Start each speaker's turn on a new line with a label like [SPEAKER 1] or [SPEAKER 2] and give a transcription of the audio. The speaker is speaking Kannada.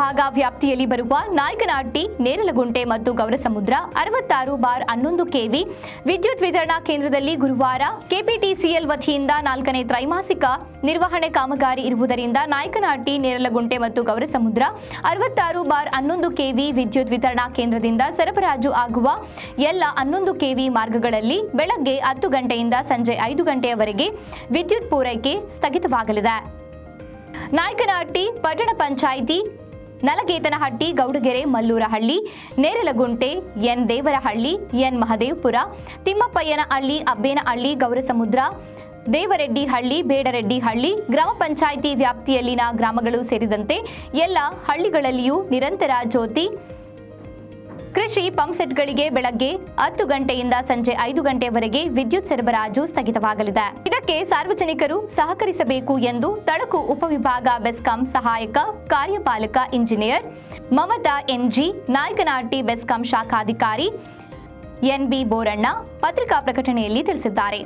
[SPEAKER 1] ಉಪವಿಭಾಗ ವ್ಯಾಪ್ತಿಯಲ್ಲಿ ಬರುವ ನಾಯಕನಹಟ್ಟಿ, ನೇರಲಗುಂಟೆ ಮತ್ತು ಗೌರಸಮುದ್ರ 66/11 ಕೆವಿ ವಿದ್ಯುತ್ ವಿತರಣಾ ಕೇಂದ್ರದಲ್ಲಿ ಗುರುವಾರ ಕೆಪಿಟಿಸಿಎಲ್ ವತಿಯಿಂದ 4ನೇ ತ್ರೈಮಾಸಿಕ ನಿರ್ವಹಣೆ ಕಾಮಗಾರಿ ಇರುವುದರಿಂದ ನಾಯಕನಹಟ್ಟಿ, ನೇರಲಗುಂಟೆ ಮತ್ತು ಗೌರಸಮುದ್ರ 66/11 ಕೆವಿ ವಿದ್ಯುತ್ ವಿತರಣಾ ಕೇಂದ್ರದಿಂದ ಸರಬರಾಜು ಆಗುವ ಎಲ್ಲ 11 ಕೆವಿ ಮಾರ್ಗಗಳಲ್ಲಿ ಬೆಳಗ್ಗೆ 10 ಗಂಟೆಯಿಂದ ಸಂಜೆ 5 ಗಂಟೆಯವರೆಗೆ ವಿದ್ಯುತ್ ಪೂರೈಕೆ ಸ್ಥಗಿತವಾಗಲಿದೆ. ನಾಯಕನಹಟ್ಟಿ ಪಟ್ಟಣ ಪಂಚಾಯಿತಿ, ನಲಗೇತನಹಟ್ಟಿ, ಗೌಡಗೆರೆ, ಮಲ್ಲೂರಹಳ್ಳಿ, ನೇರಲಗುಂಟೆ, ಎನ್ ದೇವರಹಳ್ಳಿ, ಎನ್ ಮಹದೇವಪುರ, ತಿಮ್ಮಪ್ಪಯ್ಯನಹಳ್ಳಿ, ಅಬ್ಬೇನಹಳ್ಳಿ, ಗೌರಸಮುದ್ರ, ದೇವರೆಡ್ಡಿಹಳ್ಳಿ, ಬೇಡರೆಡ್ಡಿಹಳ್ಳಿ ಗ್ರಾಮ ಪಂಚಾಯಿತಿ ವ್ಯಾಪ್ತಿಯಲ್ಲಿನ ಗ್ರಾಮಗಳು ಸೇರಿದಂತೆ ಎಲ್ಲ ಹಳ್ಳಿಗಳಲ್ಲಿಯೂ ನಿರಂತರ ಜ್ಯೋತಿ ಕೃಷಿ ಪಂಪ್ಸೆಟ್ಗಳಿಗೆ ಬೆಳಗ್ಗೆ 10 ಗಂಟೆಯಿಂದ ಸಂಜೆ 5 ಗಂಟೆಯವರೆಗೆ ವಿದ್ಯುತ್ ಸರಬರಾಜು ಸ್ಥಗಿತವಾಗಲಿದೆ. ಇದಕ್ಕೆ ಸಾರ್ವಜನಿಕರು ಸಹಕರಿಸಬೇಕು ಎಂದು ತಳಕು ಉಪವಿಭಾಗ ಬೆಸ್ಕಾಂ ಸಹಾಯಕ ಕಾರ್ಯಪಾಲಕ ಇಂಜಿನಿಯರ್ ಮಮತಾ ಎನ್ಜಿ, ನಾಯಕನಹಟ್ಟಿ ಬೆಸ್ಕಾಂ ಶಾಖಾಧಿಕಾರಿ ಎನ್ಬಿ ಬೋರಣ್ಣ ಪತ್ರಿಕಾ ಪ್ರಕಟಣೆಯಲ್ಲಿ ತಿಳಿಸಿದ್ದಾರೆ.